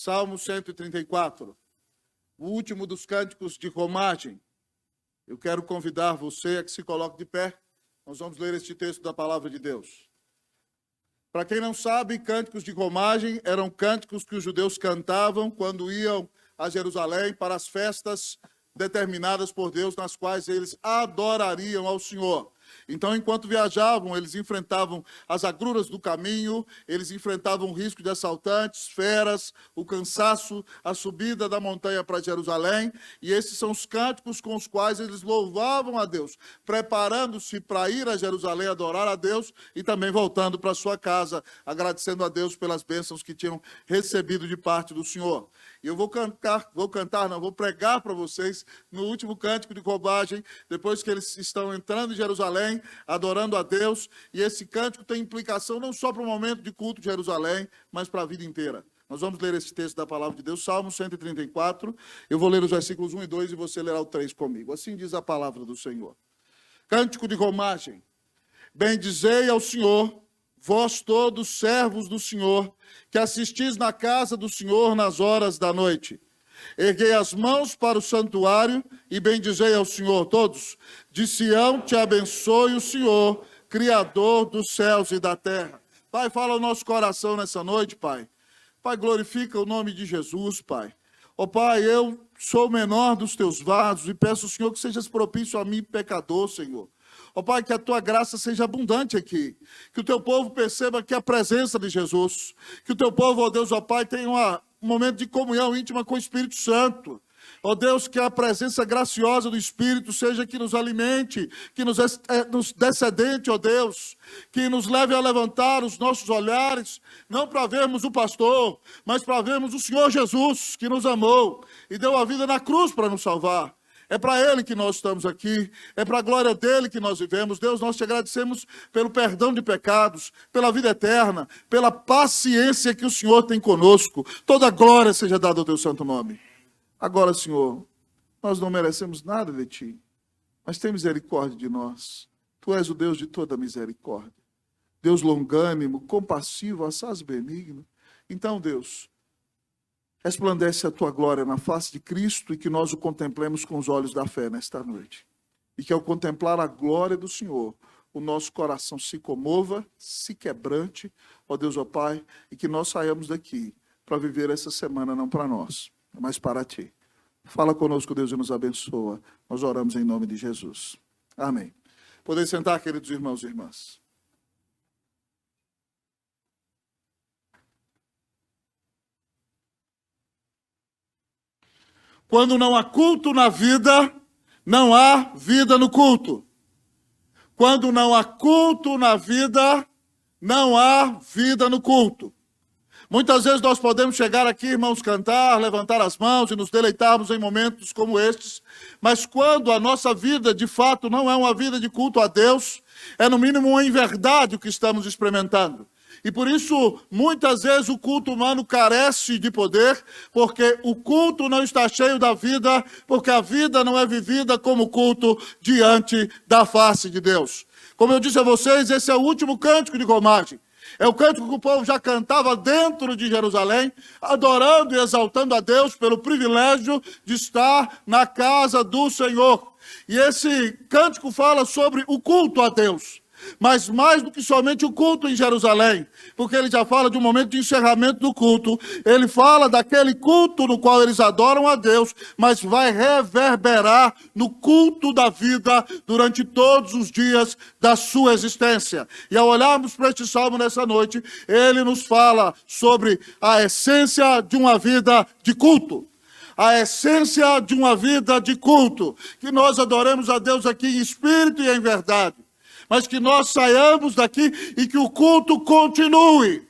Salmo 134, o último dos cânticos de romagem. Eu quero convidar você a que se coloque de pé. Nós vamos ler este texto da palavra de Deus. Para quem não sabe, cânticos de romagem eram cânticos que os judeus cantavam quando iam a Jerusalém para as festas determinadas por Deus, nas quais eles adorariam ao Senhor. Então, enquanto viajavam, eles enfrentavam as agruras do caminho, eles enfrentavam o risco de assaltantes, feras, o cansaço, a subida da montanha para Jerusalém, e esses são os cânticos com os quais eles louvavam a Deus, preparando-se para ir a Jerusalém adorar a Deus e também voltando para sua casa, agradecendo a Deus pelas bênçãos que tinham recebido de parte do Senhor. E eu vou pregar para vocês no último cântico de romagem, depois que eles estão entrando em Jerusalém, adorando a Deus, e esse cântico tem implicação não só para o momento de culto de Jerusalém, mas para a vida inteira. Nós vamos ler esse texto da palavra de Deus, Salmo 134, eu vou ler os versículos 1 e 2 e você lerá o 3 comigo. Assim diz a palavra do Senhor. Cântico de romagem. Bendizei ao Senhor, vós todos servos do Senhor, que assistis na casa do Senhor nas horas da noite. Erguei as mãos para o santuário e bendizei ao Senhor todos. De Sião te abençoe o Senhor, Criador dos céus e da terra. Pai, fala ao nosso coração nessa noite, Pai. Pai, glorifica o nome de Jesus, Pai. Ó Pai, eu sou o menor dos teus vasos e peço ao Senhor que sejas propício a mim, pecador, Senhor. Ó Pai, que a tua graça seja abundante aqui, que o teu povo perceba que a presença de Jesus, que o teu povo, ó Deus, ó Pai, tenha um momento de comunhão íntima com o Espírito Santo. Ó Deus, que a presença graciosa do Espírito seja que nos alimente, que nos descedente, ó Deus, que nos leve a levantar os nossos olhares, não para vermos o pastor, mas para vermos o Senhor Jesus, que nos amou e deu a vida na cruz para nos salvar. É para Ele que nós estamos aqui, é para a glória dEle que nós vivemos. Deus, nós te agradecemos pelo perdão de pecados, pela vida eterna, pela paciência que o Senhor tem conosco. Toda a glória seja dada ao teu santo nome. Agora, Senhor, nós não merecemos nada de Ti, mas tem misericórdia de nós. Tu és o Deus de toda misericórdia. Deus longânimo, compassivo, assaz benigno. Então, Deus, resplandece a tua glória na face de Cristo e que nós o contemplemos com os olhos da fé nesta noite. E que ao contemplar a glória do Senhor, o nosso coração se comova, se quebrante, ó Deus, ó Pai, e que nós saiamos daqui para viver essa semana não para nós, mas para Ti. Fala conosco, Deus, e nos abençoa. Nós oramos em nome de Jesus. Amém. Podem sentar, queridos irmãos e irmãs. Quando não há culto na vida, não há vida no culto. Quando não há culto na vida, não há vida no culto. Muitas vezes nós podemos chegar aqui, irmãos, cantar, levantar as mãos e nos deleitarmos em momentos como estes, mas quando a nossa vida, de fato, não é uma vida de culto a Deus, é no mínimo uma inverdade o que estamos experimentando. E por isso, muitas vezes o culto humano carece de poder, porque o culto não está cheio da vida, porque a vida não é vivida como culto diante da face de Deus. Como eu disse a vocês, esse é o último cântico de romagem. É o cântico que o povo já cantava dentro de Jerusalém, adorando e exaltando a Deus pelo privilégio de estar na casa do Senhor. E esse cântico fala sobre o culto a Deus. Mas mais do que somente o culto em Jerusalém, porque ele já fala de um momento de encerramento do culto, ele fala daquele culto no qual eles adoram a Deus, mas vai reverberar no culto da vida durante todos os dias da sua existência. E ao olharmos para este salmo nessa noite, ele nos fala sobre a essência de uma vida de culto. A essência de uma vida de culto, que nós adoremos a Deus aqui em espírito e em verdade. Mas que nós saiamos daqui e que o culto continue,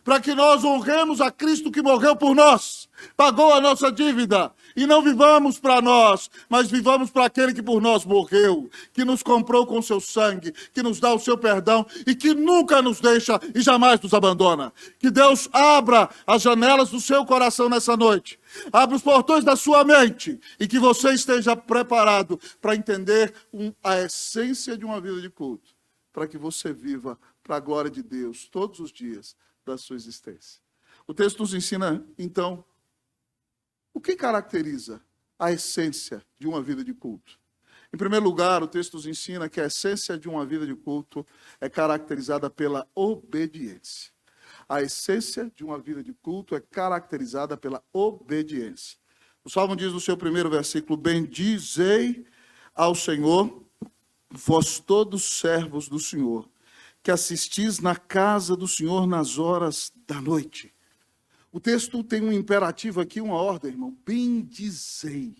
para que nós honremos a Cristo que morreu por nós, pagou a nossa dívida, e não vivamos para nós, mas vivamos para aquele que por nós morreu, que nos comprou com seu sangue, que nos dá o seu perdão e que nunca nos deixa e jamais nos abandona. Que Deus abra as janelas do seu coração nessa noite, abra os portões da sua mente e que você esteja preparado para entender a essência de uma vida de culto, para que você viva para a glória de Deus todos os dias da sua existência. O texto nos ensina, então, o que caracteriza a essência de uma vida de culto. Em primeiro lugar, o texto nos ensina que a essência de uma vida de culto é caracterizada pela obediência. A essência de uma vida de culto é caracterizada pela obediência. O Salmo diz no seu primeiro versículo: bendizei ao Senhor, vós todos servos do Senhor, que assistis na casa do Senhor nas horas da noite. O texto tem um imperativo aqui, uma ordem, irmão. Bendizei.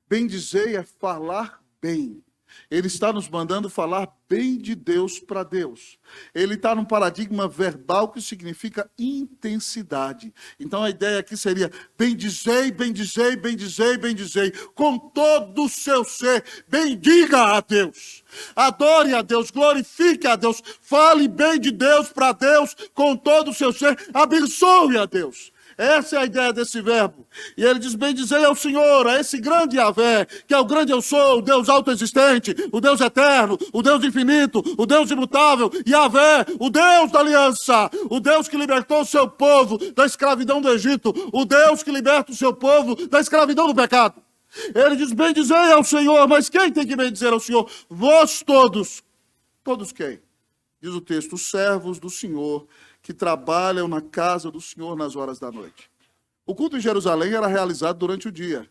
Bendizei é falar bem. Ele está nos mandando falar bem de Deus para Deus. Ele está num paradigma verbal que significa intensidade. Então a ideia aqui seria: bendizei, bendizei, bendizei, bendizei, com todo o seu ser. Bendiga a Deus. Adore a Deus, glorifique a Deus. Fale bem de Deus para Deus, com todo o seu ser. Abençoe a Deus. Essa é a ideia desse verbo. E ele diz: bendizei ao Senhor, a esse grande Yahvé, que é o grande eu sou, o Deus autoexistente, o Deus eterno, o Deus infinito, o Deus imutável, Yahvé, o Deus da aliança, o Deus que libertou o seu povo da escravidão do Egito, o Deus que liberta o seu povo da escravidão do pecado. Ele diz: bendizei ao Senhor, mas quem tem que bendizer ao Senhor? Vós todos. Todos quem? Diz o texto: os servos do Senhor, que trabalham na casa do Senhor nas horas da noite. O culto em Jerusalém era realizado durante o dia,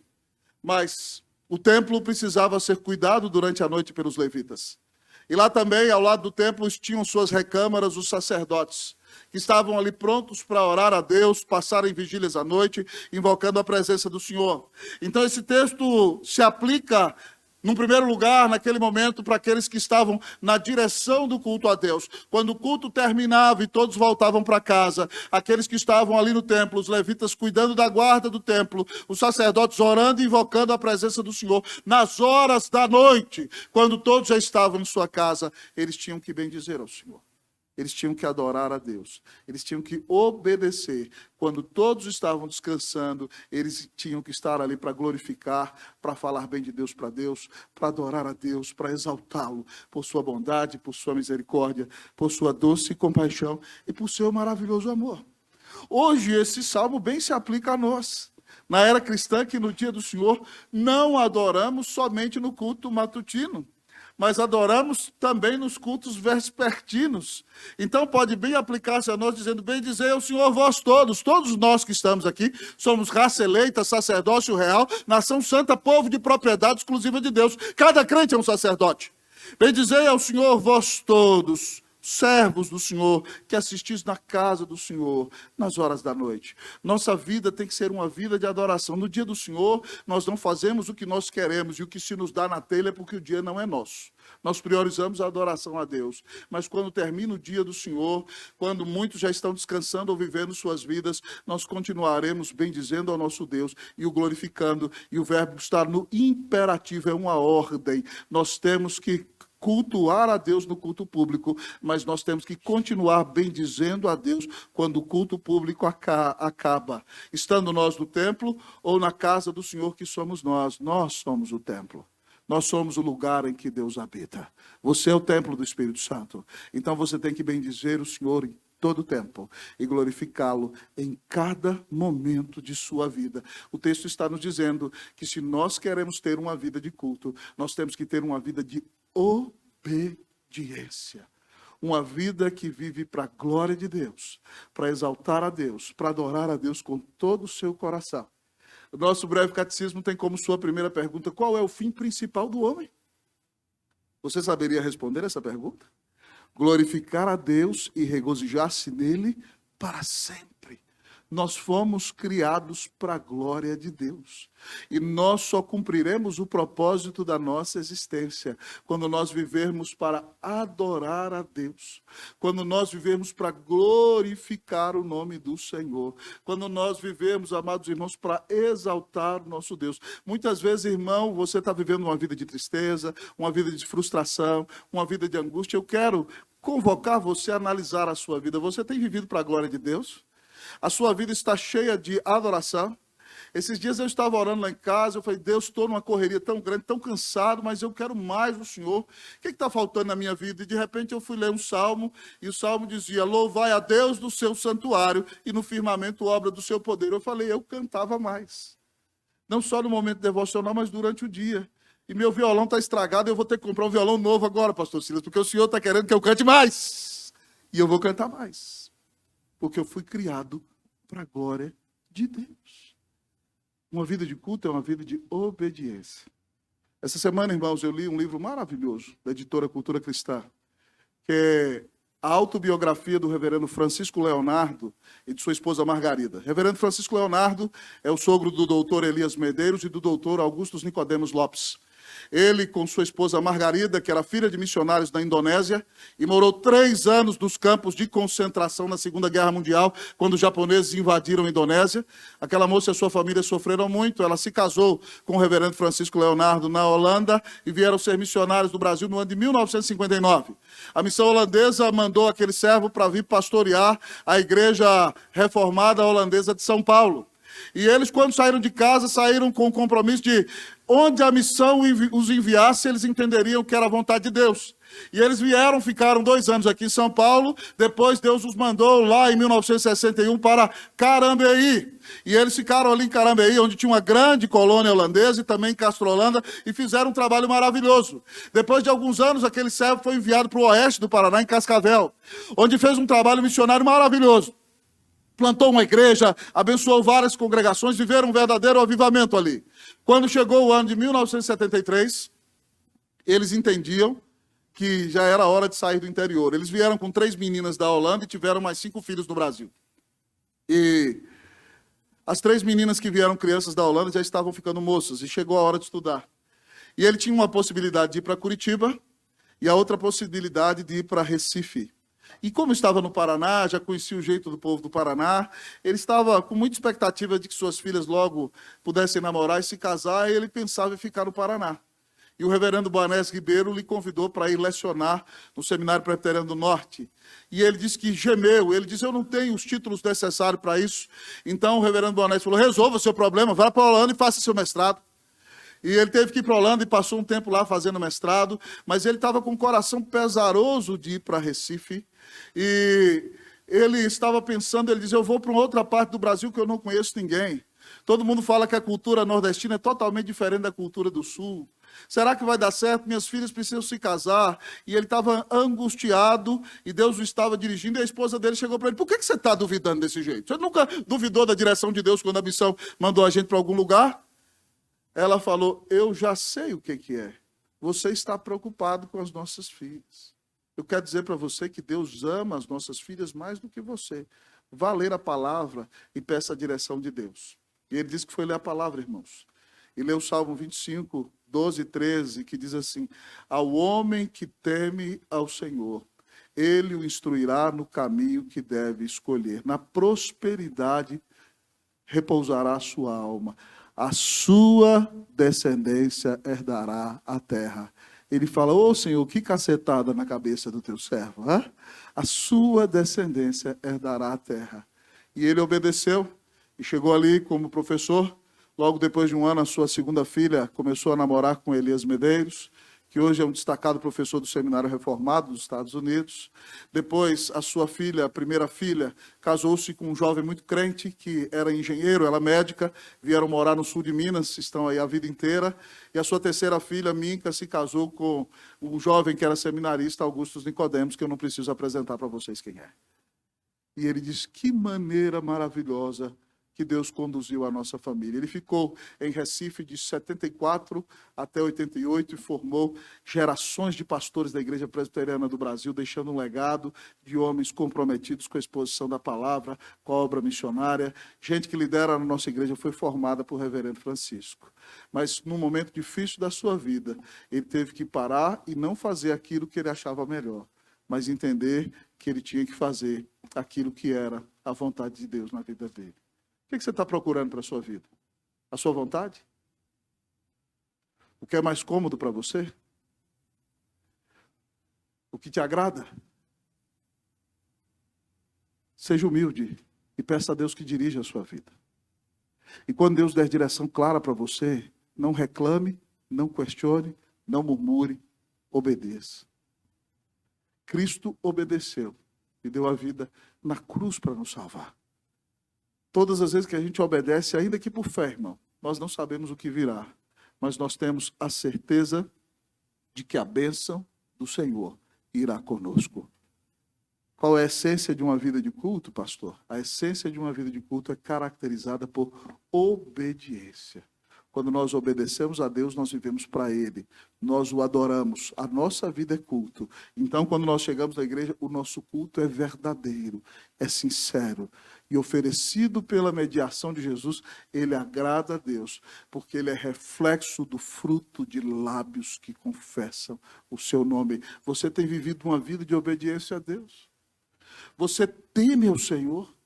mas o templo precisava ser cuidado durante a noite pelos levitas. E lá também, ao lado do templo, tinham suas recâmaras os sacerdotes, que estavam ali prontos para orar a Deus, passarem vigílias à noite, invocando a presença do Senhor. Então esse texto se aplica, num primeiro lugar, naquele momento, para aqueles que estavam na direção do culto a Deus. Quando o culto terminava e todos voltavam para casa, aqueles que estavam ali no templo, os levitas cuidando da guarda do templo, os sacerdotes orando e invocando a presença do Senhor, nas horas da noite, quando todos já estavam em sua casa, eles tinham que bendizer ao Senhor. Eles tinham que adorar a Deus. Eles tinham que obedecer. Quando todos estavam descansando, eles tinham que estar ali para glorificar, para falar bem de Deus para Deus, para adorar a Deus, para exaltá-lo por sua bondade, por sua misericórdia, por sua doce compaixão e por seu maravilhoso amor. Hoje, esse salmo bem se aplica a nós. Na era cristã, que no dia do Senhor não adoramos somente no culto matutino, mas adoramos também nos cultos vespertinos. Então pode bem aplicar-se a nós, dizendo: bendizei ao Senhor vós todos. Todos nós que estamos aqui somos raça eleita, sacerdócio real, nação santa, povo de propriedade exclusiva de Deus. Cada crente é um sacerdote. Bendizei ao Senhor vós todos, servos do Senhor, que assistis na casa do Senhor nas horas da noite. Nossa vida tem que ser uma vida de adoração. No dia do Senhor, nós não fazemos o que nós queremos, e o que se nos dá na telha é porque o dia não é nosso. Nós priorizamos a adoração a Deus. Mas quando termina o dia do Senhor, quando muitos já estão descansando ou vivendo suas vidas, nós continuaremos bendizendo ao nosso Deus e o glorificando. E o verbo está no imperativo, é uma ordem. Nós temos que cultuar a Deus no culto público, mas nós temos que continuar bendizendo a Deus quando o culto público acaba. Estando nós no templo ou na casa do Senhor, que somos nós. Nós somos o templo. Nós somos o lugar em que Deus habita. Você é o templo do Espírito Santo. Então você tem que bendizer o Senhor em todo o tempo e glorificá-lo em cada momento de sua vida. O texto está nos dizendo que se nós queremos ter uma vida de culto, nós temos que ter uma vida de obediência. Uma vida que vive para a glória de Deus, para exaltar a Deus, para adorar a Deus com todo o seu coração. O nosso breve catecismo tem como sua primeira pergunta: qual é o fim principal do homem? Você saberia responder essa pergunta? Glorificar a Deus e regozijar-se nele para sempre. Nós fomos criados para a glória de Deus. E nós só cumpriremos o propósito da nossa existência quando nós vivermos para adorar a Deus. Quando nós vivermos para glorificar o nome do Senhor. Quando nós vivermos, amados irmãos, para exaltar o nosso Deus. Muitas vezes, irmão, você está vivendo uma vida de tristeza, uma vida de frustração, uma vida de angústia. Eu quero convocar você a analisar a sua vida. Você tem vivido para a glória de Deus? A sua vida está cheia de adoração? Esses dias eu estava orando lá em casa, eu falei, Deus, estou numa correria tão grande, tão cansado, mas eu quero mais do Senhor. O que está faltando na minha vida? E de repente eu fui ler um salmo, e o salmo dizia, louvai a Deus do seu santuário, e no firmamento obra do seu poder. Eu falei, eu cantava mais. Não só no momento devocional, mas durante o dia. E meu violão está estragado, eu vou ter que comprar um violão novo agora, pastor Silas, porque o Senhor está querendo que eu cante mais. E eu vou cantar mais. Porque eu fui criado para a glória de Deus. Uma vida de culto é uma vida de obediência. Essa semana, irmãos, eu li um livro maravilhoso da editora Cultura Cristã, que é a autobiografia do reverendo Francisco Leonardo e de sua esposa Margarida. Reverendo Francisco Leonardo é o sogro do doutor Elias Medeiros e do doutor Augusto Nicodemos Lopes. Ele, com sua esposa Margarida, que era filha de missionários da Indonésia, e morou 3 anos nos campos de concentração na Segunda Guerra Mundial, quando os japoneses invadiram a Indonésia. Aquela moça e a sua família sofreram muito. Ela se casou com o reverendo Francisco Leonardo na Holanda e vieram ser missionários do Brasil no ano de 1959. A missão holandesa mandou aquele servo para vir pastorear a igreja reformada holandesa de São Paulo. E eles, quando saíram de casa, saíram com o compromisso de onde a missão os enviasse, eles entenderiam que era a vontade de Deus. E eles vieram, ficaram 2 anos aqui em São Paulo, depois Deus os mandou lá em 1961 para Carambeí. E eles ficaram ali em Carambeí, onde tinha uma grande colônia holandesa e também em Castrolanda, e fizeram um trabalho maravilhoso. Depois de alguns anos, aquele servo foi enviado para o oeste do Paraná, em Cascavel, onde fez um trabalho missionário maravilhoso. Plantou uma igreja, abençoou várias congregações, viveram um verdadeiro avivamento ali. Quando chegou o ano de 1973, eles entendiam que já era hora de sair do interior. Eles vieram com 3 meninas da Holanda e tiveram mais 5 filhos no Brasil. E as 3 meninas que vieram crianças da Holanda já estavam ficando moças e chegou a hora de estudar. E ele tinha uma possibilidade de ir para Curitiba e a outra possibilidade de ir para Recife. E como estava no Paraná, já conhecia o jeito do povo do Paraná, ele estava com muita expectativa de que suas filhas logo pudessem namorar e se casar, e ele pensava em ficar no Paraná. E o reverendo Boanés Ribeiro lhe convidou para ir lecionar no Seminário Presbiteriano do Norte. E ele disse que gemeu, ele disse, eu não tenho os títulos necessários para isso. Então o reverendo Boanés falou, resolva o seu problema, vá para a Holanda e faça seu mestrado. E ele teve que ir para a Holanda e passou um tempo lá fazendo mestrado, mas ele estava com o coração pesaroso de ir para Recife. E ele estava pensando, ele dizia, eu vou para uma outra parte do Brasil que eu não conheço ninguém. Todo mundo fala que a cultura nordestina é totalmente diferente da cultura do Sul. Será que vai dar certo? Minhas filhas precisam se casar. E ele estava angustiado e Deus o estava dirigindo. E a esposa dele chegou para ele, por que você está duvidando desse jeito? Você nunca duvidou da direção de Deus quando a missão mandou a gente para algum lugar? Ela falou, eu já sei o que é. Você está preocupado com as nossas filhas. Eu quero dizer para você que Deus ama as nossas filhas mais do que você. Vá ler a palavra e peça a direção de Deus. E ele disse que foi ler a palavra, irmãos. E leu o Salmo 25, 12 e 13, que diz assim, ao homem que teme ao Senhor, ele o instruirá no caminho que deve escolher. Na prosperidade repousará a sua alma. A sua descendência herdará a terra. Ele fala, ô Senhor, que cacetada na cabeça do teu servo. Hein? A sua descendência herdará a terra. E ele obedeceu e chegou ali como professor. Logo depois de um ano, a sua segunda filha começou a namorar com Elias Medeiros, que hoje é um destacado professor do Seminário Reformado dos Estados Unidos. Depois, a sua filha, a primeira filha, casou-se com um jovem muito crente, que era engenheiro, ela médica, vieram morar no sul de Minas, estão aí a vida inteira. E a sua terceira filha, Minca, se casou com um jovem que era seminarista, Augusto Nicodemos, que eu não preciso apresentar para vocês quem é. E ele diz, que maneira maravilhosa que Deus conduziu a nossa família. Ele ficou em Recife de 74 até 88 e formou gerações de pastores da Igreja Presbiteriana do Brasil, deixando um legado de homens comprometidos com a exposição da palavra, com a obra missionária. Gente que lidera a nossa igreja foi formada por reverendo Francisco. Mas num momento difícil da sua vida, ele teve que parar e não fazer aquilo que ele achava melhor, mas entender que ele tinha que fazer aquilo que era a vontade de Deus na vida dele. O que você está procurando para a sua vida? A sua vontade? O que é mais cômodo para você? O que te agrada? Seja humilde e peça a Deus que dirija a sua vida. E quando Deus der direção clara para você, não reclame, não questione, não murmure, obedeça. Cristo obedeceu e deu a vida na cruz para nos salvar. Todas as vezes que a gente obedece, ainda que por fé, irmão, nós não sabemos o que virá, mas nós temos a certeza de que a bênção do Senhor irá conosco. Qual é a essência de uma vida de culto, pastor? A essência de uma vida de culto é caracterizada por obediência. Quando nós obedecemos a Deus, nós vivemos para Ele. Nós o adoramos. A nossa vida é culto. Então, quando nós chegamos na igreja, o nosso culto é verdadeiro, é sincero. E oferecido pela mediação de Jesus, ele agrada a Deus, porque ele é reflexo do fruto de lábios que confessam o seu nome. Você tem vivido uma vida de obediência a Deus? Você teme ao Senhor?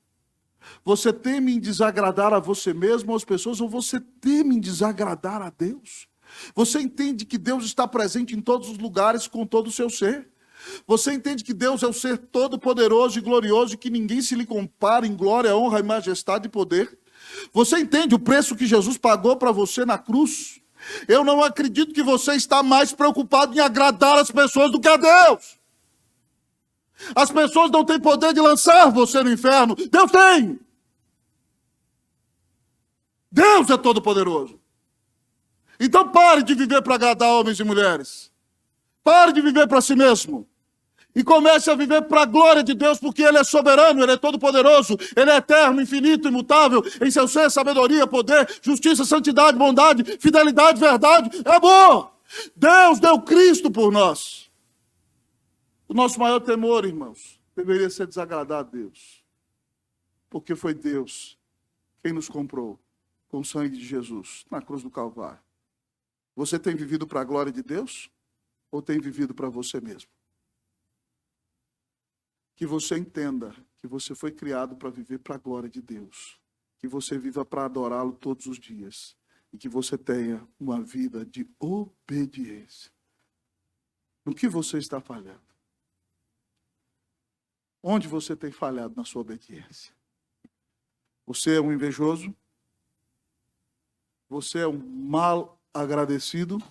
Você teme em desagradar a você mesmo ou às pessoas, ou você teme em desagradar a Deus? Você entende que Deus está presente em todos os lugares com todo o seu ser? Você entende que Deus é o ser todo-poderoso e glorioso e que ninguém se lhe compara em glória, honra e majestade e poder? Você entende o preço que Jesus pagou para você na cruz? Eu não acredito que você está mais preocupado em agradar as pessoas do que a Deus. As pessoas não têm poder de lançar você no inferno. Deus tem. Deus é todo-poderoso. Então pare de viver para agradar homens e mulheres. Pare de viver para si mesmo. E comece a viver para a glória de Deus, porque Ele é soberano, Ele é todo-poderoso, Ele é eterno, infinito, imutável, em seu ser, sabedoria, poder, justiça, santidade, bondade, fidelidade, verdade, é bom. Deus deu Cristo por nós. O nosso maior temor, irmãos, deveria ser desagradar a Deus, porque foi Deus quem nos comprou com o sangue de Jesus na cruz do Calvário. Você tem vivido para a glória de Deus ou tem vivido para você mesmo? Que você entenda que você foi criado para viver para a glória de Deus. Que você viva para adorá-lo todos os dias. E que você tenha uma vida de obediência. No que você está falhando? Onde você tem falhado na sua obediência? Você é um invejoso? Você é um mal agradecido?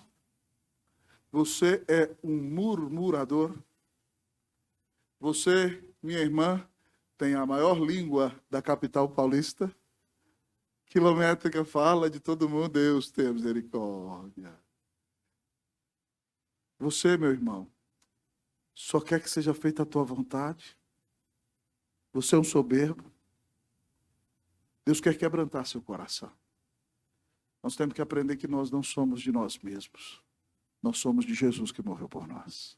Você é um murmurador? Você, minha irmã, tem a maior língua da capital paulista, quilométrica, fala de todo mundo, Deus tenha misericórdia. Você, meu irmão, só quer que seja feita a tua vontade? Você é um soberbo? Deus quer quebrantar seu coração. Nós temos que aprender que nós não somos de nós mesmos. Nós somos de Jesus que morreu por nós.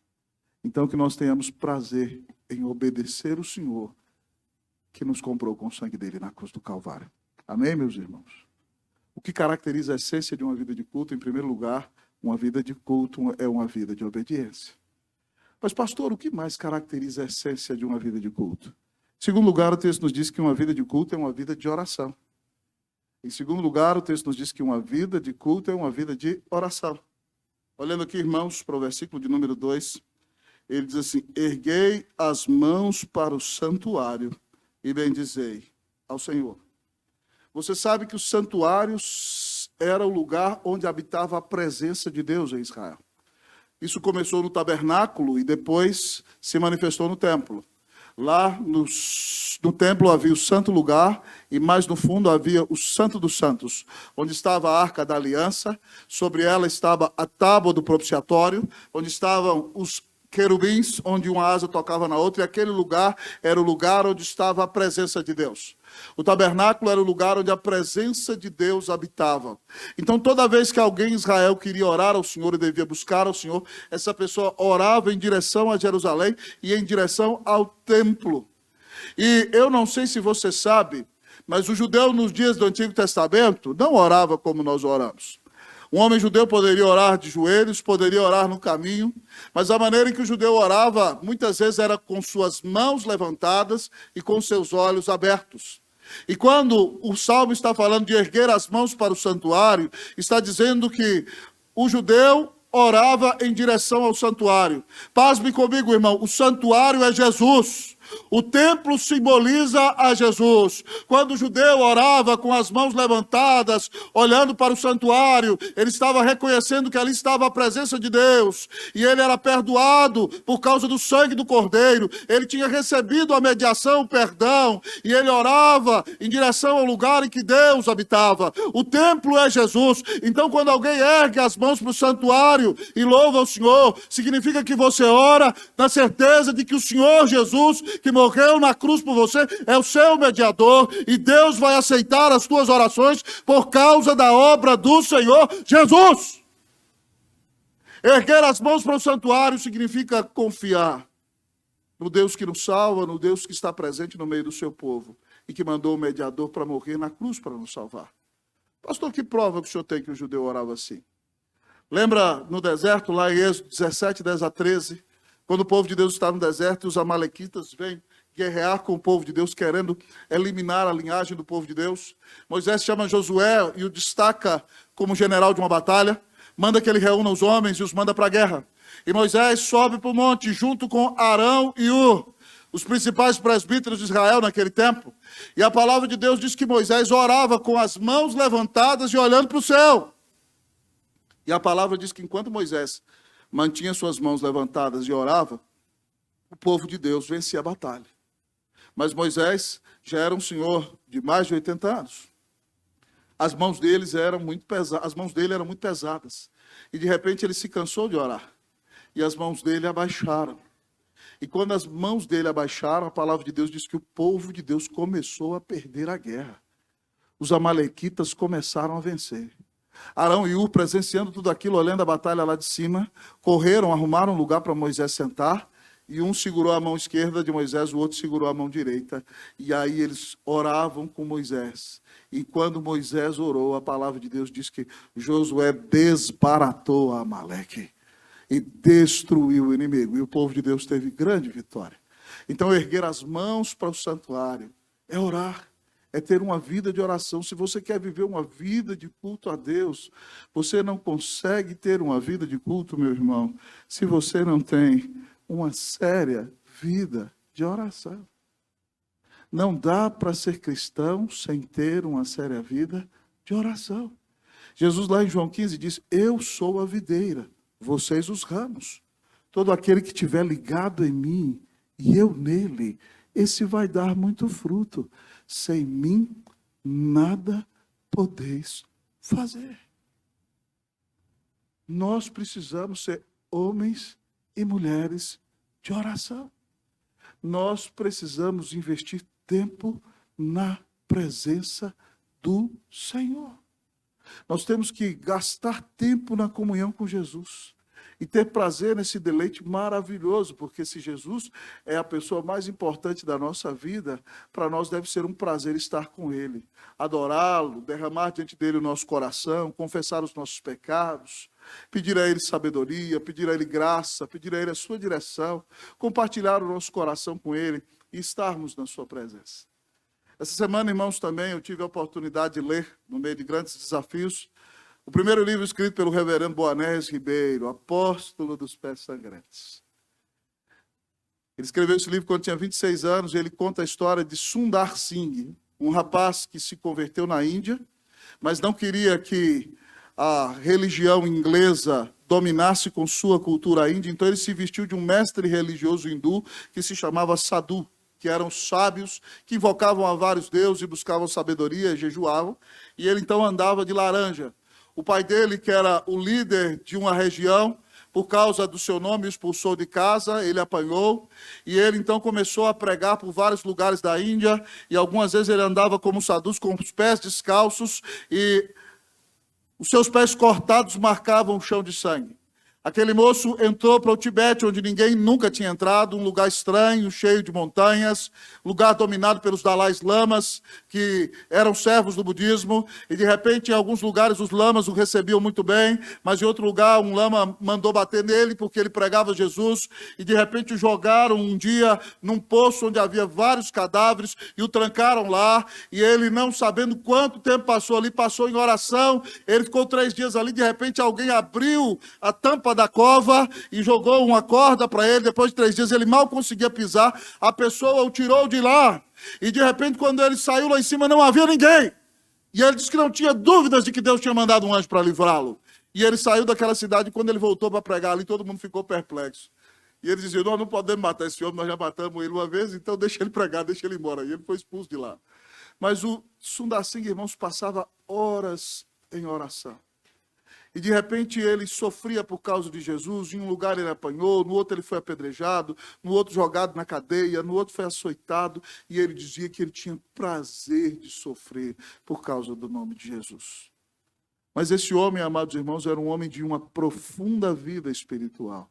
Então, que nós tenhamos prazer em obedecer o Senhor que nos comprou com o sangue dele na cruz do Calvário. Amém, meus irmãos? O que caracteriza a essência de uma vida de culto? Em primeiro lugar, uma vida de culto é uma vida de obediência. Mas, pastor, o que mais caracteriza a essência de uma vida de culto? Em segundo lugar, o texto nos diz que uma vida de culto é uma vida de oração. Em segundo lugar, o texto nos diz que uma vida de culto é uma vida de oração. Olhando aqui, irmãos, para o versículo de número 2, ele diz assim: erguei as mãos para o santuário e bendizei ao Senhor. Você sabe que o santuário era o lugar onde habitava a presença de Deus em Israel. Isso começou no tabernáculo e depois se manifestou no templo. Lá no templo havia o santo lugar e mais no fundo havia o santo dos santos, onde estava a arca da aliança, sobre ela estava a tábua do propiciatório, onde estavam os querubins, onde uma asa tocava na outra, e aquele lugar era o lugar onde estava a presença de Deus. O tabernáculo era o lugar onde a presença de Deus habitava. Então, toda vez que alguém em Israel queria orar ao Senhor e devia buscar ao Senhor, essa pessoa orava em direção a Jerusalém e em direção ao templo. E eu não sei se você sabe, mas o judeu nos dias do Antigo Testamento não orava como nós oramos. Um homem judeu poderia orar de joelhos, poderia orar no caminho, mas a maneira em que o judeu orava, muitas vezes era com suas mãos levantadas e com seus olhos abertos. E quando o Salmo está falando de erguer as mãos para o santuário, está dizendo que o judeu orava em direção ao santuário. Pasme comigo, irmão, o santuário é Jesus. O templo simboliza a Jesus. Quando o judeu orava com as mãos levantadas, olhando para o santuário, ele estava reconhecendo que ali estava a presença de Deus. E ele era perdoado por causa do sangue do Cordeiro. Ele tinha recebido a mediação, o perdão. E ele orava em direção ao lugar em que Deus habitava. O templo é Jesus. Então, quando alguém ergue as mãos para o santuário e louva o Senhor, significa que você ora na certeza de que o Senhor Jesus, que morreu na cruz por você, é o seu mediador, e Deus vai aceitar as tuas orações por causa da obra do Senhor Jesus. Erguer as mãos para o santuário significa confiar no Deus que nos salva, no Deus que está presente no meio do seu povo e que mandou o mediador para morrer na cruz para nos salvar. Pastor, que prova que o senhor tem que o judeu orava assim? Lembra no deserto, lá em Êxodo 17, 10 a 13, quando o povo de Deus está no deserto e os amalequitas vêm guerrear com o povo de Deus, querendo eliminar a linhagem do povo de Deus. Moisés chama Josué e o destaca como general de uma batalha, manda que ele reúna os homens e os manda para a guerra. E Moisés sobe para o monte junto com Arão e Ur, os principais presbíteros de Israel naquele tempo. E a palavra de Deus diz que Moisés orava com as mãos levantadas e olhando para o céu. E a palavra diz que enquanto Moisés mantinha suas mãos levantadas e orava, o povo de Deus vencia a batalha. Mas Moisés já era um senhor de mais de 80 anos. As mãos dele eram muito pesadas. E de repente ele se cansou de orar. E as mãos dele abaixaram. E quando as mãos dele abaixaram, a palavra de Deus diz que o povo de Deus começou a perder a guerra. Os amalequitas começaram a vencer. Arão e Ur, presenciando tudo aquilo, olhando a batalha lá de cima, correram, arrumaram um lugar para Moisés sentar, e um segurou a mão esquerda de Moisés, o outro segurou a mão direita. E aí eles oravam com Moisés. E quando Moisés orou, a palavra de Deus diz que Josué desbaratou a Amaleque e destruiu o inimigo. E o povo de Deus teve grande vitória. Então, erguer as mãos para o santuário é orar. É ter uma vida de oração. Se você quer viver uma vida de culto a Deus, você não consegue ter uma vida de culto, meu irmão, se você não tem uma séria vida de oração. Não dá para ser cristão sem ter uma séria vida de oração. Jesus lá em João 15 diz: eu sou a videira, vocês os ramos. Todo aquele que estiver ligado em mim e eu nele, esse vai dar muito fruto. Sem mim, nada podeis fazer. Nós precisamos ser homens e mulheres de oração. Nós precisamos investir tempo na presença do Senhor. Nós temos que gastar tempo na comunhão com Jesus. E ter prazer nesse deleite maravilhoso, porque se Jesus é a pessoa mais importante da nossa vida, para nós deve ser um prazer estar com Ele, adorá-lo, derramar diante dele o nosso coração, confessar os nossos pecados, pedir a Ele sabedoria, pedir a Ele graça, pedir a Ele a sua direção, compartilhar o nosso coração com Ele e estarmos na sua presença. Essa semana, irmãos, também eu tive a oportunidade de ler, no meio de grandes desafios, o primeiro livro escrito pelo reverendo Boanés Ribeiro, Apóstolo dos Pés Sangrantes. Ele escreveu esse livro quando tinha 26 anos, e ele conta a história de Sundar Singh, um rapaz que se converteu na Índia, mas não queria que a religião inglesa dominasse com sua cultura índia, então ele se vestiu de um mestre religioso hindu que se chamava Sadhu, que eram sábios, que invocavam a vários deuses e buscavam sabedoria e jejuavam, e ele então andava de laranja. O pai dele, que era o líder de uma região, por causa do seu nome, o expulsou de casa, ele apanhou, e ele então começou a pregar por vários lugares da Índia, e algumas vezes ele andava como sadhus, com os pés descalços, e os seus pés cortados marcavam o chão de sangue. Aquele moço entrou para o Tibete, onde ninguém nunca tinha entrado, um lugar estranho, cheio de montanhas, lugar dominado pelos Dalais Lamas, que eram servos do budismo, e de repente em alguns lugares os lamas o recebiam muito bem, mas em outro lugar um lama mandou bater nele porque ele pregava Jesus, e de repente o jogaram um dia num poço onde havia vários cadáveres, e o trancaram lá, e ele não sabendo quanto tempo passou ali, passou em oração, ele ficou 3 dias ali, de repente alguém abriu a tampa da cova e jogou uma corda para ele. Depois de 3 dias ele mal conseguia pisar. A pessoa o tirou de lá. E de repente, quando ele saiu lá em cima, não havia ninguém. E ele disse que não tinha dúvidas de que Deus tinha mandado um anjo para livrá-lo. E ele saiu daquela cidade, e quando ele voltou para pregar ali, todo mundo ficou perplexo. E ele dizia, nós não podemos matar esse homem, nós já matamos ele uma vez, então deixa ele pregar, deixa ele embora. E ele foi expulso de lá. Mas o Sundar Singh, irmãos, passava horas em oração. E de repente ele sofria por causa de Jesus, em um lugar ele apanhou, no outro ele foi apedrejado, no outro jogado na cadeia, no outro foi açoitado, e ele dizia que ele tinha prazer de sofrer por causa do nome de Jesus. Mas esse homem, amados irmãos, era um homem de uma profunda vida espiritual.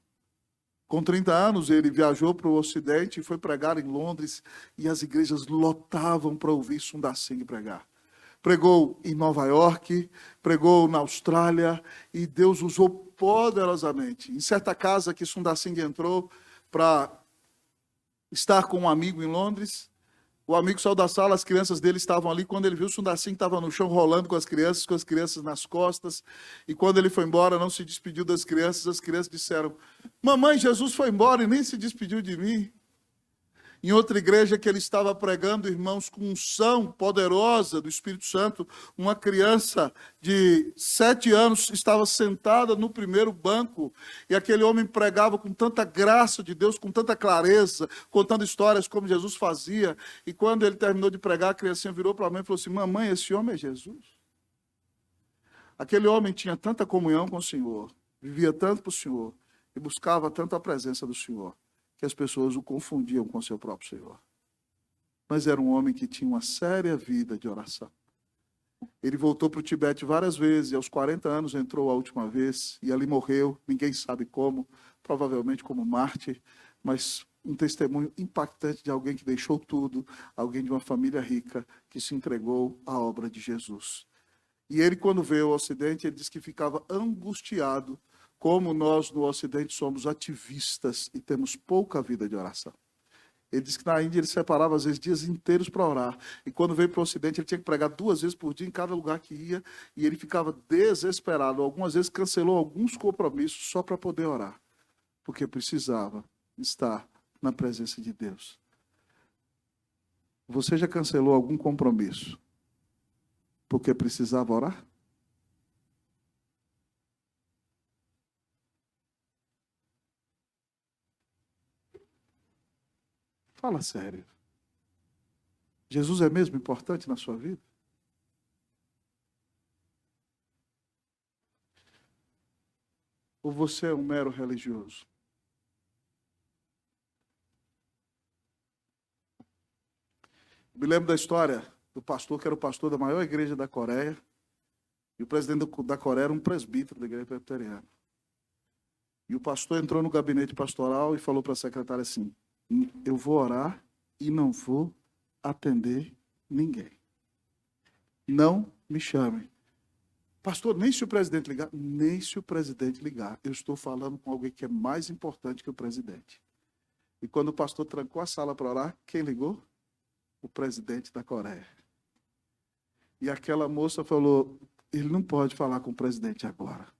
Com 30 anos ele viajou para o Ocidente e foi pregar em Londres, e as igrejas lotavam para ouvir Sundar Singh pregar. Pregou em Nova York, pregou na Austrália, e Deus usou poderosamente. Em certa casa que Sundar Singh entrou para estar com um amigo em Londres, o amigo saiu da sala, as crianças dele estavam ali. Quando ele viu, Sundar Singh estava no chão rolando com as crianças nas costas. E quando ele foi embora, não se despediu das crianças. As crianças disseram, mamãe, Jesus foi embora e nem se despediu de mim. Em outra igreja que ele estava pregando, irmãos, com unção poderosa do Espírito Santo, uma criança de 7 anos estava sentada no primeiro banco, e aquele homem pregava com tanta graça de Deus, com tanta clareza, contando histórias como Jesus fazia, e quando ele terminou de pregar, a criancinha virou para a mãe e falou assim, mamãe, esse homem é Jesus? Aquele homem tinha tanta comunhão com o Senhor, vivia tanto para o Senhor, e buscava tanto a presença do Senhor, que as pessoas o confundiam com o seu próprio Senhor. Mas era um homem que tinha uma séria vida de oração. Ele voltou para o Tibete várias vezes, e aos 40 anos entrou a última vez, e ali morreu, ninguém sabe como, provavelmente como mártir, mas um testemunho impactante de alguém que deixou tudo, alguém de uma família rica, que se entregou à obra de Jesus. E ele, quando veio ao Ocidente, ele disse que ficava angustiado, como nós no Ocidente somos ativistas e temos pouca vida de oração. Ele disse que na Índia ele separava às vezes dias inteiros para orar. E quando veio para o Ocidente ele tinha que pregar 2 vezes por dia em cada lugar que ia. E ele ficava desesperado. Algumas vezes cancelou alguns compromissos só para poder orar. Porque precisava estar na presença de Deus. Você já cancelou algum compromisso porque precisava orar? Fala sério. Jesus é mesmo importante na sua vida? Ou você é um mero religioso? Me lembro da história do pastor, que era o pastor da maior igreja da Coreia, e o presidente da Coreia era um presbítero da igreja presbiteriana. E o pastor entrou no gabinete pastoral e falou para a secretária assim, eu vou orar e não vou atender ninguém. Não me chamem. Pastor, nem se o presidente ligar, nem se o presidente ligar. Eu estou falando com alguém que é mais importante que o presidente. E quando o pastor trancou a sala para orar, quem ligou? O presidente da Coreia. E aquela moça falou, ele não pode falar com o presidente agora.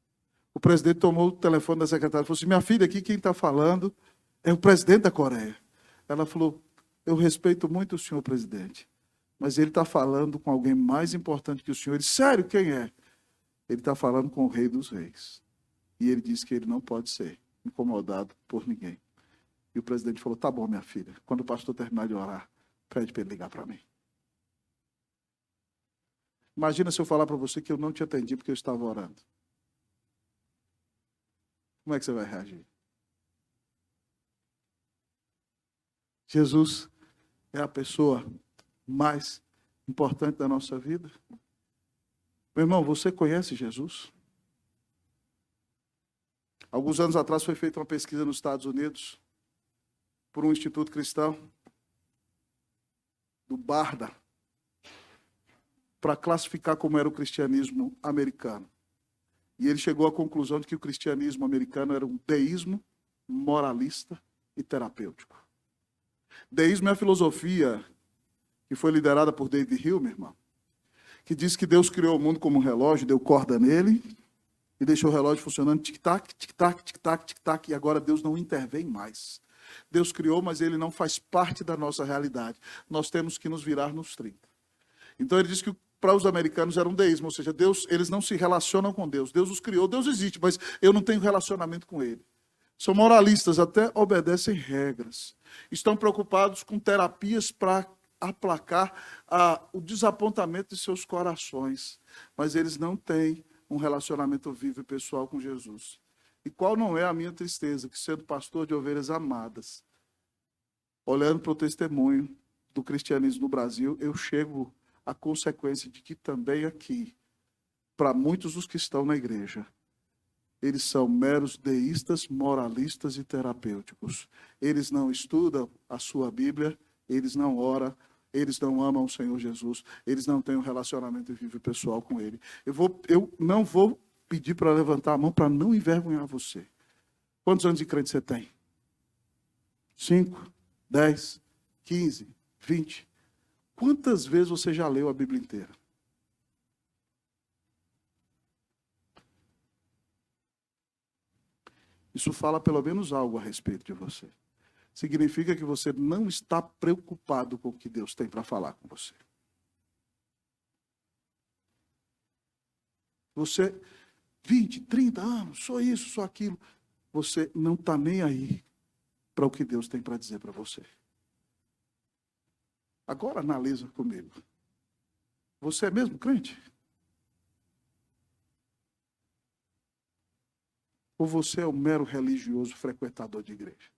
O presidente tomou o telefone da secretária e falou assim, minha filha, aqui quem está falando é o presidente da Coreia. Ela falou, eu respeito muito o senhor presidente, mas ele está falando com alguém mais importante que o senhor. Ele, sério, quem é? Ele está falando com o rei dos reis. E ele disse que ele não pode ser incomodado por ninguém. E o presidente falou, tá bom, minha filha, quando o pastor terminar de orar, pede para ele ligar para mim. Imagina se eu falar para você que eu não te atendi porque eu estava orando. Como é que você vai reagir? Jesus é a pessoa mais importante da nossa vida. Meu irmão, você conhece Jesus? Alguns anos atrás foi feita uma pesquisa nos Estados Unidos por um instituto cristão do Barna para classificar como era o cristianismo americano. E ele chegou à conclusão de que o cristianismo americano era um deísmo moralista e terapêutico. Deísmo é a filosofia que foi liderada por David Hume, irmão, que diz que Deus criou o mundo como um relógio, deu corda nele E deixou o relógio funcionando, tic-tac, tic-tac, tic-tac, tic-tac, e agora Deus não intervém mais. Deus criou, mas ele não faz parte da nossa realidade. Nós temos que nos virar nos 30. Então ele diz que para os americanos era um deísmo, ou seja, Deus, eles não se relacionam com Deus. Deus os criou, Deus existe, mas eu não tenho relacionamento com ele. São moralistas, até obedecem regras. Estão preocupados com terapias para aplacar o desapontamento de seus corações. Mas eles não têm um relacionamento vivo e pessoal com Jesus. E qual não é a minha tristeza, que sendo pastor de ovelhas amadas, olhando para o testemunho do cristianismo no Brasil, eu chego à consequência de que também aqui, para muitos dos que estão na igreja, eles são meros deístas, moralistas e terapêuticos. Eles não estudam a sua Bíblia, eles não oram, eles não amam o Senhor Jesus, eles não têm um relacionamento vivo e pessoal com Ele. Eu não vou pedir para levantar a mão para não envergonhar você. Quantos anos de crente você tem? 5, 10, 15, 20. Quantas vezes você já leu a Bíblia inteira? Isso fala pelo menos algo a respeito de você. Significa que você não está preocupado com o que Deus tem para falar com você. Você, 20, 30 anos, só isso, só aquilo. Você não está nem aí para o que Deus tem para dizer para você. Agora analisa comigo. Você é mesmo crente? Ou você é um mero religioso frequentador de igreja?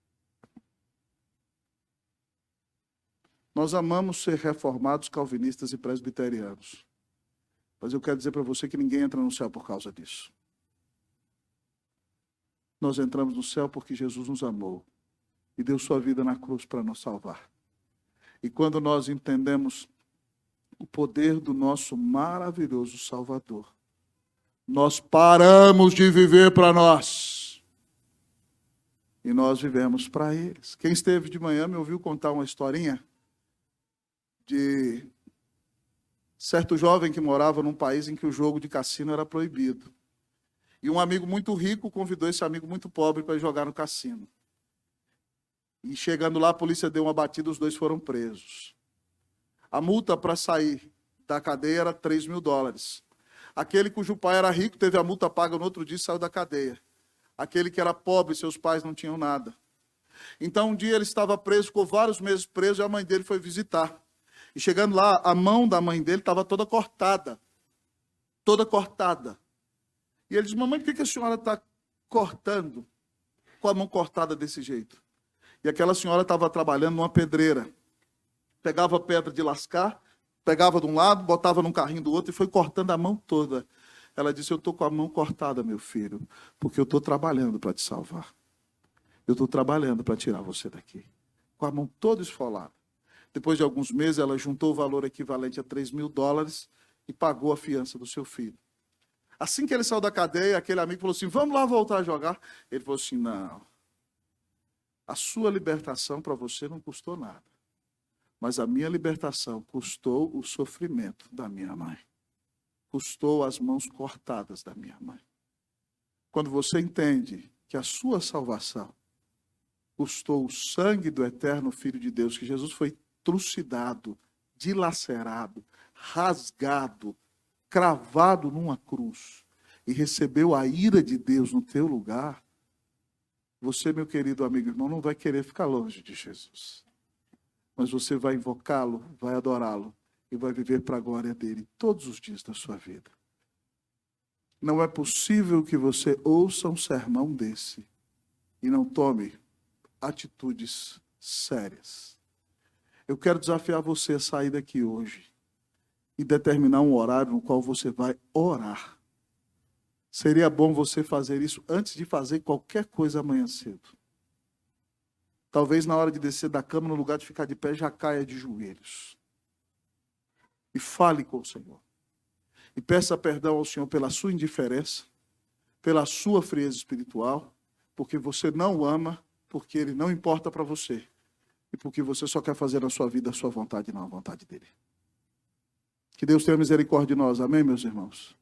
Nós amamos ser reformados, calvinistas e presbiterianos. Mas eu quero dizer para você que ninguém entra no céu por causa disso. Nós entramos no céu porque Jesus nos amou e deu sua vida na cruz para nos salvar. E quando nós entendemos o poder do nosso maravilhoso Salvador, nós paramos de viver para nós. E nós vivemos para eles. Quem esteve de manhã me ouviu contar uma historinha de certo jovem que morava num país em que o jogo de cassino era proibido. E um amigo muito rico convidou esse amigo muito pobre para jogar no cassino. E chegando lá, a polícia deu uma batida, os dois foram presos. A multa para sair da cadeia era $3.000. Aquele cujo pai era rico teve a multa paga no outro dia e saiu da cadeia. Aquele que era pobre, seus pais não tinham nada. Então, um dia ele estava preso, ficou vários meses preso, e a mãe dele foi visitar. E chegando lá, a mão da mãe dele estava toda cortada. Toda cortada. E ele disse, mamãe, por que a senhora está cortando com a mão cortada desse jeito? E aquela senhora estava trabalhando numa pedreira. Pegava pedra de lascar, pegava de um lado, botava num carrinho do outro e foi cortando a mão toda. Ela disse, eu estou com a mão cortada, meu filho, porque eu estou trabalhando para te salvar. Eu estou trabalhando para tirar você daqui. Com a mão toda esfolada. Depois de alguns meses, ela juntou o valor equivalente a $3.000 e pagou a fiança do seu filho. Assim que ele saiu da cadeia, aquele amigo falou assim, vamos lá voltar a jogar? Ele falou assim, não. A sua libertação para você não custou nada. Mas a minha libertação custou o sofrimento da minha mãe. Custou as mãos cortadas da minha mãe. Quando você entende que a sua salvação custou o sangue do eterno Filho de Deus, que Jesus foi trucidado, dilacerado, rasgado, cravado numa cruz e recebeu a ira de Deus no teu lugar, você, meu querido amigo e irmão, não vai querer ficar longe de Jesus. Mas você vai invocá-lo, vai adorá-lo e vai viver para a glória dele todos os dias da sua vida. Não é possível que você ouça um sermão desse e não tome atitudes sérias. Eu quero desafiar você a sair daqui hoje e determinar um horário no qual você vai orar. Seria bom você fazer isso antes de fazer qualquer coisa amanhã cedo. Talvez na hora de descer da cama, no lugar de ficar de pé, já caia de joelhos. E fale com o Senhor. E peça perdão ao Senhor pela sua indiferença, pela sua frieza espiritual, porque você não o ama, porque Ele não importa para você. E porque você só quer fazer na sua vida a sua vontade e não a vontade dele. Que Deus tenha misericórdia de nós. Amém, meus irmãos?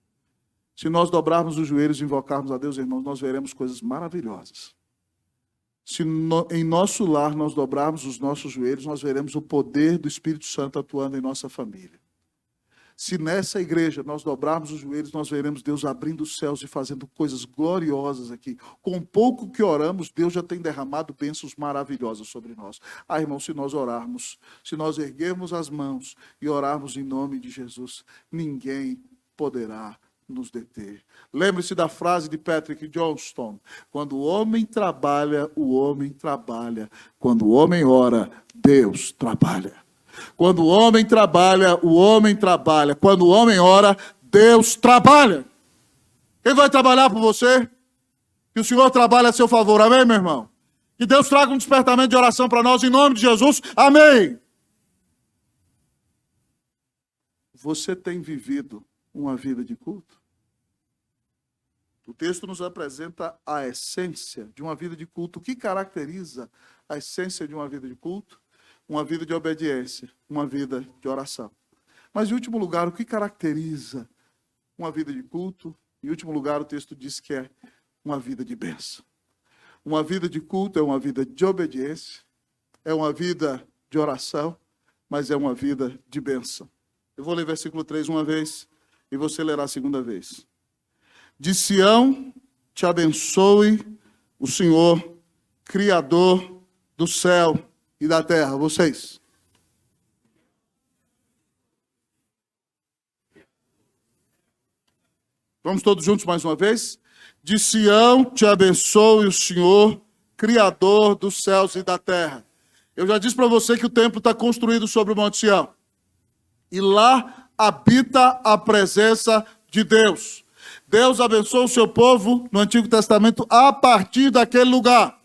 Se nós dobrarmos os joelhos e invocarmos a Deus, irmãos, nós veremos coisas maravilhosas. Se em nosso lar nós dobrarmos os nossos joelhos, nós veremos o poder do Espírito Santo atuando em nossa família. Se nessa igreja nós dobrarmos os joelhos, nós veremos Deus abrindo os céus e fazendo coisas gloriosas aqui. Com pouco que oramos, Deus já tem derramado bênçãos maravilhosas sobre nós. Ah, irmão, se nós orarmos, se nós erguermos as mãos e orarmos em nome de Jesus, ninguém poderá nos deter. Lembre-se da frase de Patrick Johnston: quando o homem trabalha, o homem trabalha. Quando o homem ora, Deus trabalha. Quando o homem trabalha, o homem trabalha. Quando o homem ora, Deus trabalha. Quem vai trabalhar por você? Que o Senhor trabalhe a seu favor. Amém, meu irmão? Que Deus traga um despertamento de oração para nós, em nome de Jesus. Amém. Você tem vivido uma vida de culto? O texto nos apresenta a essência de uma vida de culto. O que caracteriza a essência de uma vida de culto? Uma vida de obediência, uma vida de oração. Mas, em último lugar, o que caracteriza uma vida de culto? Em último lugar, o texto diz que é uma vida de bênção. Uma vida de culto é uma vida de obediência, é uma vida de oração, mas é uma vida de bênção. Eu vou ler versículo 3 uma vez e você lerá a segunda vez. De Sião te abençoe o Senhor, Criador do céu e da terra. Vocês. Vamos todos juntos mais uma vez? De Sião te abençoe o Senhor, Criador dos céus e da terra. Eu já disse para você que o templo está construído sobre o Monte Sião. E lá habita a presença de Deus. Deus abençoa o seu povo no Antigo Testamento a partir daquele lugar.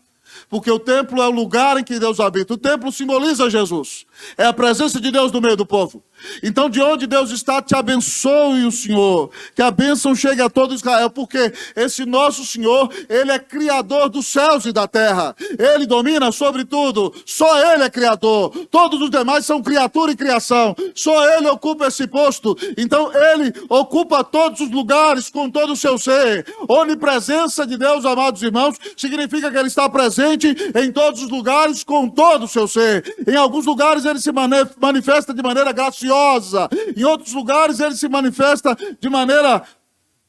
Porque o templo é o lugar em que Deus habita. O templo simboliza Jesus. É a presença de Deus no meio do povo. Então, de onde Deus está, te abençoe o Senhor. Que a bênção chegue a todo Israel. Porque esse nosso Senhor, Ele é Criador dos céus e da terra. Ele domina sobre tudo. Só Ele é Criador. Todos os demais são criatura e criação. Só Ele ocupa esse posto. Então, Ele ocupa todos os lugares com todo o seu ser. Onipresença de Deus, amados irmãos, significa que Ele está presente em todos os lugares com todo o seu ser. Em alguns lugares Ele se manifesta de maneira graciosa. Em outros lugares Ele se manifesta de maneira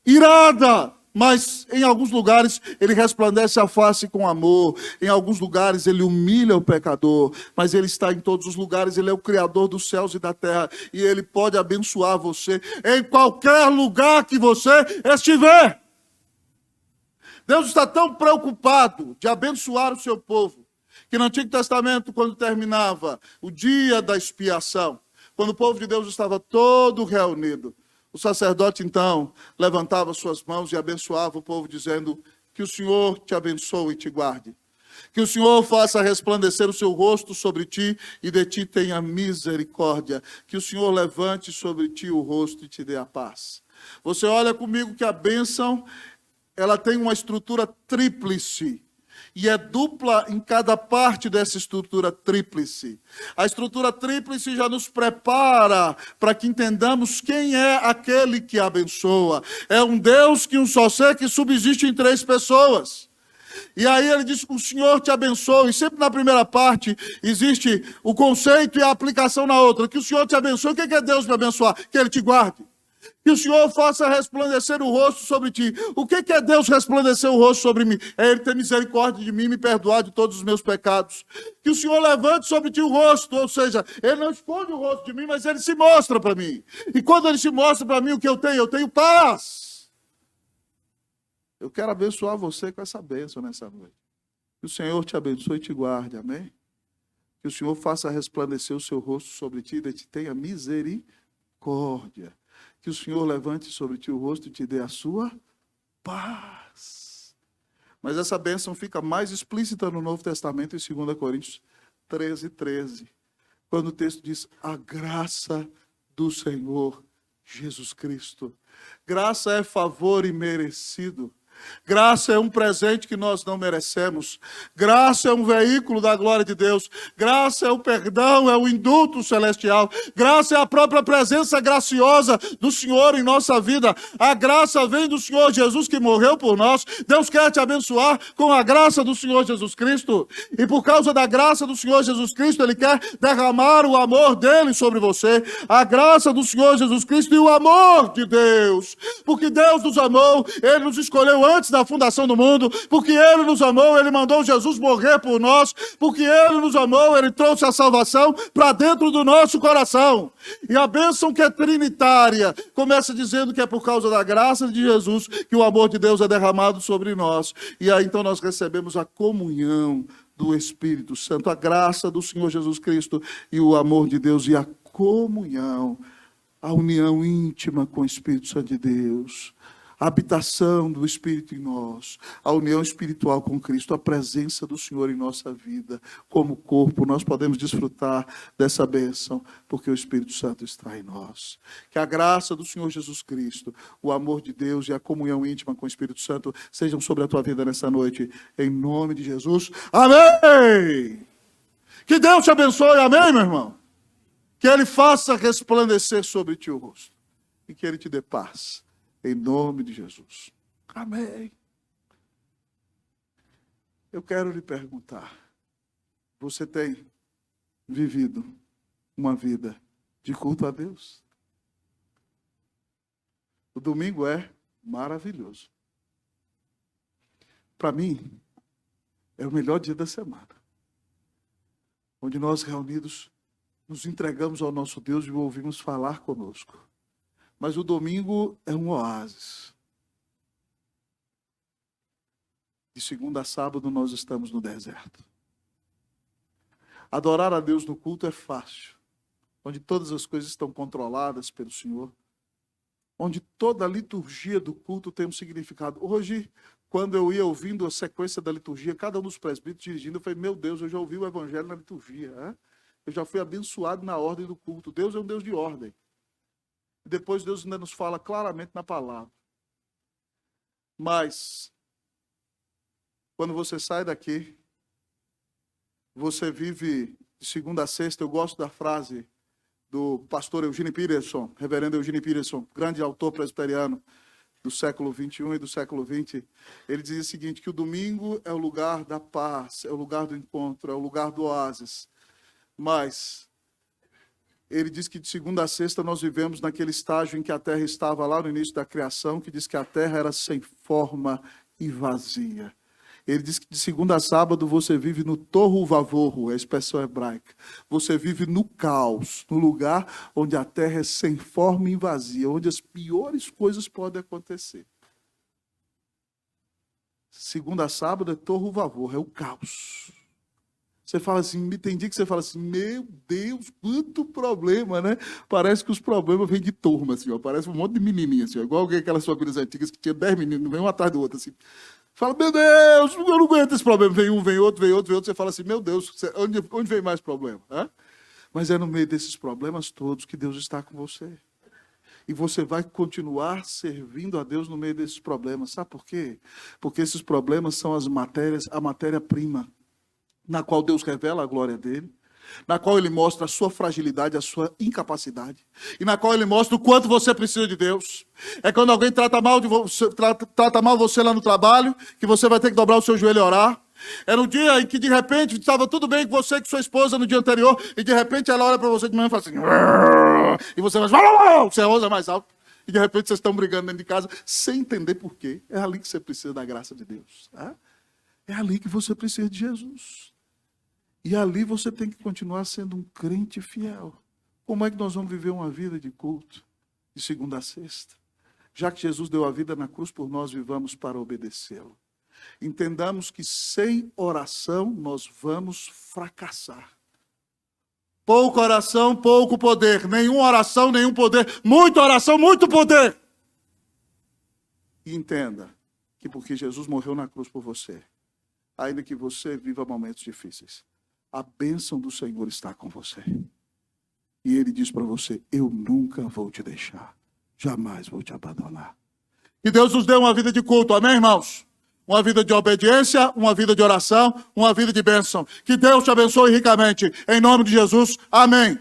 irada. Mas em alguns lugares Ele resplandece a face com amor. Em alguns lugares Ele humilha o pecador. Mas Ele está em todos os lugares. Ele é o Criador dos céus e da terra. E Ele pode abençoar você em qualquer lugar que você estiver. Deus está tão preocupado de abençoar o seu povo, que no Antigo Testamento, quando terminava o dia da expiação, quando o povo de Deus estava todo reunido, o sacerdote então levantava suas mãos e abençoava o povo, dizendo: que o Senhor te abençoe e te guarde. Que o Senhor faça resplandecer o seu rosto sobre ti e de ti tenha misericórdia. Que o Senhor levante sobre ti o rosto e te dê a paz. Você olha comigo que a bênção, ela tem uma estrutura tríplice. E é dupla em cada parte dessa estrutura tríplice. A estrutura tríplice já nos prepara para que entendamos quem é aquele que abençoa. É um Deus que um só ser, que subsiste em três pessoas. E aí ele diz: o Senhor te abençoe. E sempre na primeira parte existe o conceito e a aplicação na outra. Que o Senhor te abençoe. O que é Deus me abençoar? Que Ele te guarde. Que o Senhor faça resplandecer o rosto sobre ti. O que é Deus resplandecer o rosto sobre mim? É Ele ter misericórdia de mim e me perdoar de todos os meus pecados. Que o Senhor levante sobre ti o rosto, ou seja, Ele não esconde o rosto de mim, mas Ele se mostra para mim. E quando Ele se mostra para mim, o que eu tenho paz. Eu quero abençoar você com essa bênção nessa noite. Que o Senhor te abençoe e te guarde, amém? Que o Senhor faça resplandecer o seu rosto sobre ti e te tenha misericórdia. Que o Senhor levante sobre ti o rosto e te dê a sua paz. Mas essa bênção fica mais explícita no Novo Testamento, em 2 Coríntios 13:13, quando o texto diz: a graça do Senhor Jesus Cristo. Graça é favor imerecido. Graça é um presente que nós não merecemos. Graça é um veículo da glória de Deus. Graça é o perdão, é o indulto celestial. Graça é a própria presença graciosa do Senhor em nossa vida. A graça vem do Senhor Jesus que morreu por nós. Deus quer te abençoar com a graça do Senhor Jesus Cristo. E por causa da graça do Senhor Jesus Cristo, Ele quer derramar o amor dele sobre você. A graça do Senhor Jesus Cristo e o amor de Deus. Porque Deus nos amou, Ele nos escolheu antes da fundação do mundo, porque Ele nos amou, Ele mandou Jesus morrer por nós, porque Ele nos amou, Ele trouxe a salvação para dentro do nosso coração. E a bênção que é trinitária começa dizendo que é por causa da graça de Jesus que o amor de Deus é derramado sobre nós. E aí então nós recebemos a comunhão do Espírito Santo, a graça do Senhor Jesus Cristo e o amor de Deus e a comunhão, a união íntima com o Espírito Santo de Deus, a habitação do Espírito em nós, a união espiritual com Cristo, a presença do Senhor em nossa vida, como corpo, nós podemos desfrutar dessa bênção, porque o Espírito Santo está em nós. Que a graça do Senhor Jesus Cristo, o amor de Deus e a comunhão íntima com o Espírito Santo sejam sobre a tua vida nessa noite, em nome de Jesus. Amém! Que Deus te abençoe, amém, meu irmão? Que Ele faça resplandecer sobre ti o rosto e que Ele te dê paz. Em nome de Jesus. Amém. Eu quero lhe perguntar, você tem vivido uma vida de culto a Deus? O domingo é maravilhoso. Para mim, é o melhor dia da semana. Onde nós reunidos nos entregamos ao nosso Deus e o ouvimos falar conosco. Mas o domingo é um oásis. De segunda a sábado nós estamos no deserto. Adorar a Deus no culto é fácil. Onde todas as coisas estão controladas pelo Senhor. Onde toda a liturgia do culto tem um significado. Hoje, quando eu ia ouvindo a sequência da liturgia, cada um dos presbíteros dirigindo, eu falei, meu Deus, eu já ouvi o evangelho na liturgia. Hein? Eu já fui abençoado na ordem do culto. Deus é um Deus de ordem. E depois Deus ainda nos fala claramente na palavra. Mas, quando você sai daqui, você vive de segunda a sexta. Eu gosto da frase do pastor Eugene Peterson, reverendo Eugene Peterson, grande autor presbiteriano do século 21 e do século 20. Ele dizia o seguinte, que o domingo é o lugar da paz, é o lugar do encontro, é o lugar do oásis. Mas ele diz que de segunda a sexta nós vivemos naquele estágio em que a terra estava lá no início da criação, que diz que a terra era sem forma e vazia. Ele diz que de segunda a sábado você vive no tohu vavorro, é a expressão hebraica. Você vive no caos, no lugar onde a terra é sem forma e vazia, onde as piores coisas podem acontecer. Segunda a sábado é tohu vavorro, é o caos. Você fala assim, tem dia que você fala assim, meu Deus, quanto problema, né? Parece que os problemas vêm de turma, assim, ó. Parece um monte de menininha, assim, ó. Igual aquelas famílias antigas que tinha 10 meninos, vem um atrás do outro, assim. Fala, meu Deus, eu não aguento esse problema. Vem um, vem outro, vem outro, vem outro. Você fala assim, meu Deus, onde vem mais problema? Hã? Mas é no meio desses problemas todos que Deus está com você. E você vai continuar servindo a Deus no meio desses problemas. Sabe por quê? Porque esses problemas são a matéria-prima, na qual Deus revela a glória dele, na qual ele mostra a sua fragilidade, a sua incapacidade, e na qual ele mostra o quanto você precisa de Deus. É quando alguém trata mal você lá no trabalho, que você vai ter que dobrar o seu joelho e orar. É no dia em que de repente estava tudo bem com você, com sua esposa no dia anterior, e de repente ela olha para você de manhã e fala assim, e você vai, você ousa mais alto, e de repente vocês estão brigando dentro de casa, sem entender por quê. É ali que você precisa da graça de Deus. É ali que você precisa de Jesus. E ali você tem que continuar sendo um crente fiel. Como é que nós vamos viver uma vida de culto, de segunda a sexta? Já que Jesus deu a vida na cruz por nós, vivamos para obedecê-lo. Entendamos que sem oração nós vamos fracassar. Pouca oração, pouco poder. Nenhuma oração, nenhum poder. Muita oração, muito poder. E entenda que porque Jesus morreu na cruz por você, ainda que você viva momentos difíceis, a bênção do Senhor está com você. E Ele diz para você, eu nunca vou te deixar. Jamais vou te abandonar. Que Deus nos dê uma vida de culto, amém, irmãos? Uma vida de obediência, uma vida de oração, uma vida de bênção. Que Deus te abençoe ricamente. Em nome de Jesus, amém.